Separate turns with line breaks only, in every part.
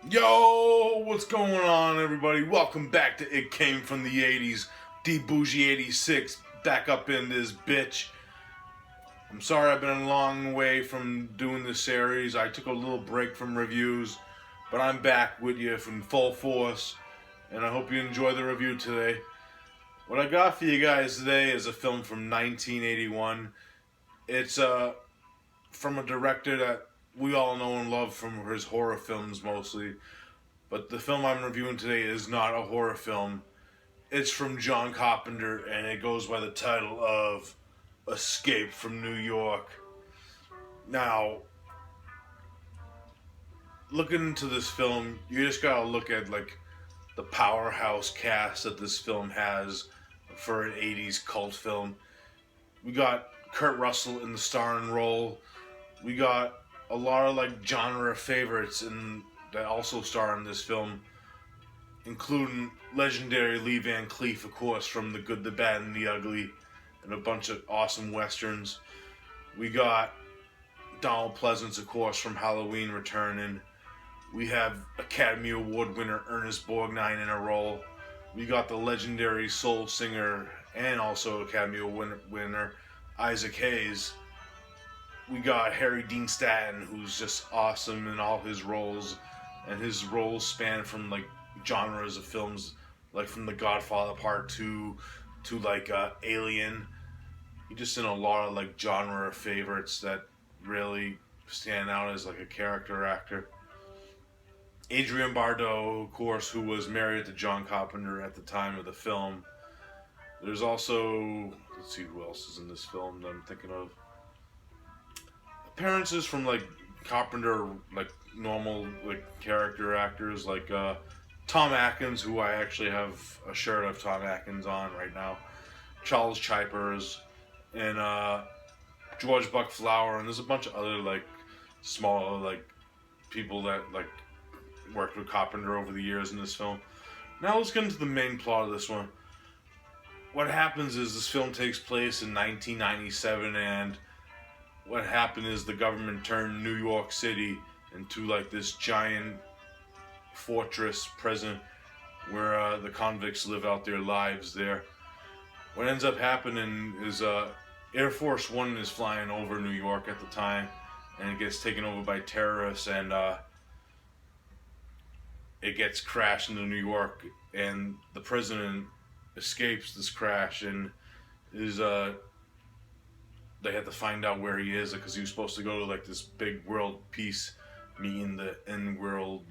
Yo, what's going on, everybody? Welcome back to It Came From the 80s. D Bougie 86 back up in this bitch. I'm sorry I've been a long way from doing this series. I took a little break from reviews, but I'm back with you from full force, and I hope you enjoy the review today. What I got for you guys today is a film from 1981. It's from a director that we all know and love from his horror films mostly. But the film I'm reviewing today is not a horror film. It's from John Carpenter, and it goes by the title of Escape from New York. Now, looking into this film, you just gotta look at like the powerhouse cast that this film has for an 80s cult film. We got Kurt Russell in the starring role. We got a lot of like genre favorites that also star in this film, including legendary Lee Van Cleef, of course, from The Good, the Bad, and the Ugly, and a bunch of awesome westerns. We got Donald Pleasance, of course, from Halloween returning. We have Academy Award winner Ernest Borgnine in a role. We got the legendary soul singer and also Academy Award winner Isaac Hayes. We got Harry Dean Stanton, who's just awesome in all his roles, and his roles span from like genres of films, like from The Godfather Part 2 to like Alien. He just in a lot of like genre favorites that really stand out as like a character actor. Adrienne Barbeau, of course, who was married to John Carpenter at the time of the film. There's also, let's see who else is in this film that I'm thinking of. Appearances from like Carpenter, like normal like character actors, like Tom Atkins, who I actually have a shirt of Tom Atkins on right now. Charles Chipers and George Buck Flower, and there's a bunch of other like smaller like people that like worked with Carpenter over the years in this film. Now let's get into the main plot of this one. What happens is this film takes place in 1997, and what happened is the government turned New York City into like this giant fortress prison where the convicts live out their lives there. What ends up happening is Air Force One is flying over New York at the time, and it gets taken over by terrorists, and it gets crashed into New York, and the president escapes this crash and is they had to find out where he is because he was supposed to go to like this big world peace meeting, the end world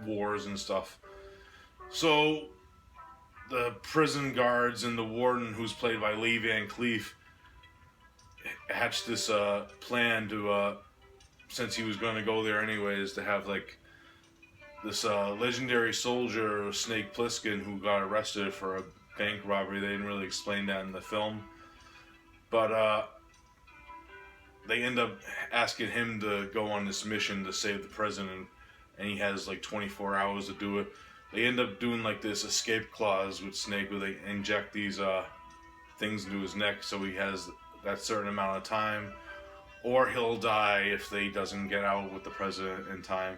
wars and stuff. So the prison guards and the warden, who's played by Lee Van Cleef, hatched this plan to, since he was going to go there anyways, to have like this legendary soldier, Snake Plissken, who got arrested for a bank robbery. They didn't really explain that in the film. But they end up asking him to go on this mission to save the president, and he has like 24 hours to do it. They end up doing like this escape clause with Snake, where they inject these things into his neck, so he has that certain amount of time, or he'll die if he doesn't get out with the president in time.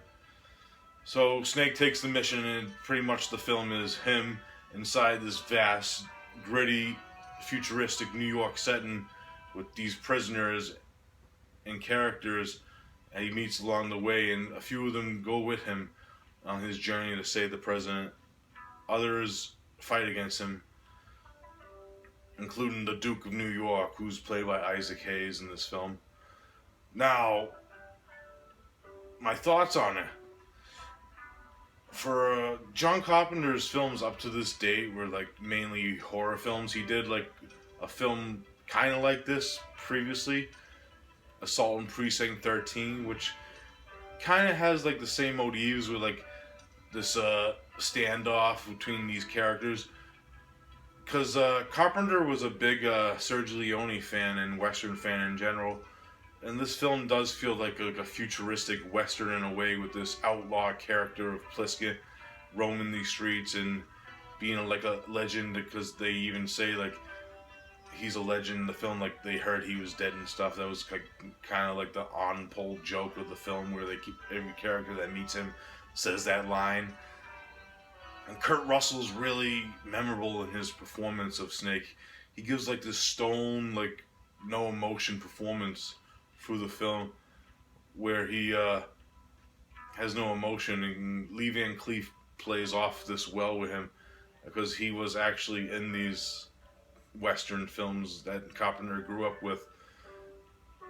So Snake takes the mission, and pretty much the film is him inside this vast, gritty, futuristic New York setting with these prisoners and characters that he meets along the way, and a few of them go with him on his journey to save the president. Others fight against him, including the Duke of New York, who's played by Isaac Hayes in this film. Now, my thoughts on it. For John Carpenter's films up to this date were like mainly horror films. He did like a film kind of like this previously, Assault on Precinct 13, which kind of has like the same motifs with like this standoff between these characters. Because Carpenter was a big Sergio Leone fan and Western fan in general. And this film does feel like a futuristic Western in a way, with this outlaw character of Plissken roaming these streets and being like a legend, because they even say like he's a legend in the film. Like they heard he was dead and stuff. That was like kind of like the on-pole joke of the film, where they keep every character that meets him says that line. And Kurt Russell's really memorable in his performance of Snake. He gives like this stone, like no emotion performance through the film, where he has no emotion, and Lee Van Cleef plays off this well with him, because he was actually in these Western films that Carpenter grew up with,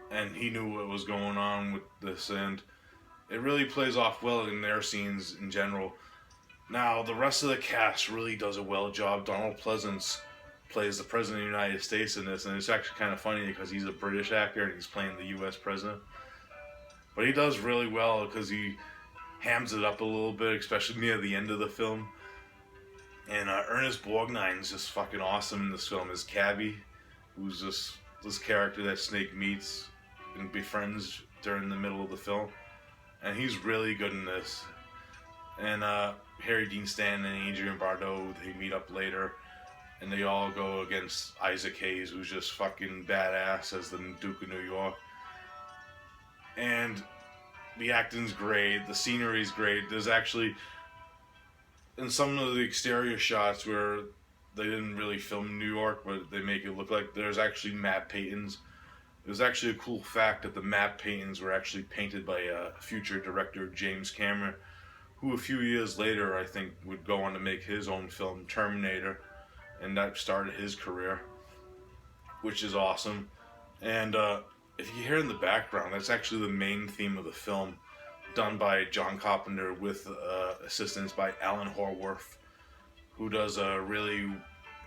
and he knew what was going on with this, and it really plays off well in their scenes in general. Now, the rest of the cast really does a well job. Donald Pleasance plays the President of the United States in this, and it's actually kind of funny because he's a British actor and he's playing the U.S. President. But he does really well because he hams it up a little bit, especially near the end of the film. And Ernest Borgnine's just fucking awesome in this film as Cabby, who's just this character that Snake meets and befriends during the middle of the film. And he's really good in this. And Harry Dean Stanton and Adrienne Barbeau, they meet up later, and they all go against Isaac Hayes, who's just fucking badass as the Duke of New York. And the acting's great, the scenery's great. There's actually, in some of the exterior shots where they didn't really film New York, but they make it look like, there's actually map paintings. It was actually a cool fact that the map paintings were actually painted by future director James Cameron, who a few years later, I think, would go on to make his own film, Terminator, and that started his career, which is awesome. And if you hear in the background, that's actually the main theme of the film, done by John Carpenter with assistance by Alan Horworth, who does a really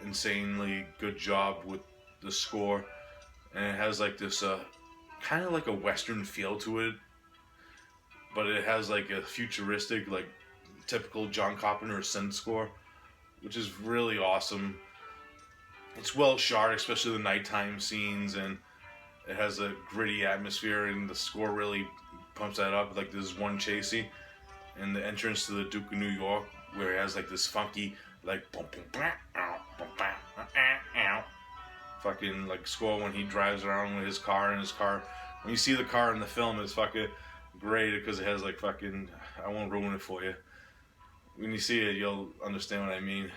insanely good job with the score. And it has like this kind of like a Western feel to it, but it has like a futuristic, like typical John Carpenter synth score, which is really awesome. It's well shot, especially the nighttime scenes, and it has a gritty atmosphere, and the score really pumps that up. Like there's one chase scene in the entrance to the Duke of New York where it has like this funky, like fucking like score when he drives around with his car, and his car, when you see the car in the film, it's fucking great because it has like fucking, I won't ruin it for you. When you see it, you'll understand what I mean.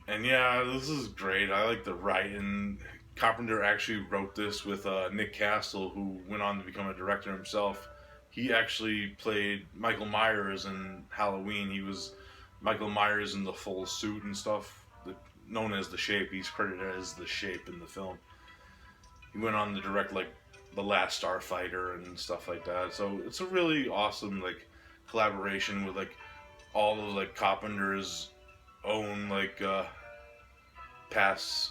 And yeah, this is great. I like the writing. Carpenter actually wrote this with Nick Castle, who went on to become a director himself. He actually played Michael Myers in Halloween. He was Michael Myers in the full suit and stuff, known as The Shape. He's credited as The Shape in the film. He went on to direct like The Last Starfighter and stuff like that. So it's a really awesome like collaboration with like all of like Carpenter's own like past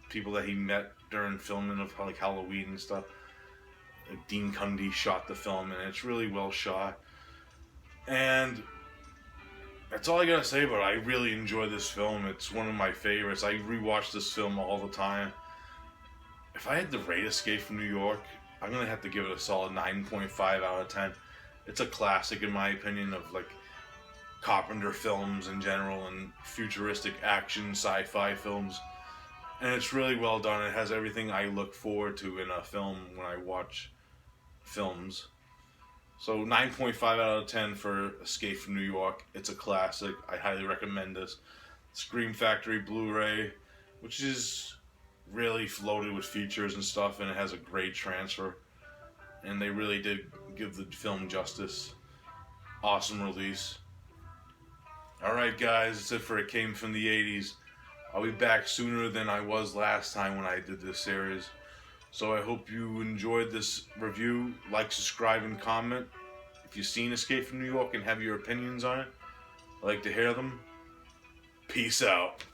people that he met during filming of like Halloween and stuff. Like Dean Cundy shot the film, and it's really well shot. And that's all I gotta say about it. I really enjoy this film. It's one of my favorites. I rewatch this film all the time. If I had to rate Escape from New York, I'm gonna have to give it a solid 9.5 out of 10. It's a classic in my opinion of like Carpenter films in general and futuristic action sci-fi films. And it's really well done. It has everything I look forward to in a film when I watch films. So 9.5 out of 10 for Escape from New York. It's a classic. I highly recommend this. Scream Factory Blu-ray, which is really loaded with features and stuff, and it has a great transfer. And they really did give the film justice. Awesome release. Alright guys, that's it for It Came From the 80's. I'll be back sooner than I was last time when I did this series. So I hope you enjoyed this review. Like, subscribe, and comment. If you've seen Escape from New York and have your opinions on it, I'd like to hear them. Peace out.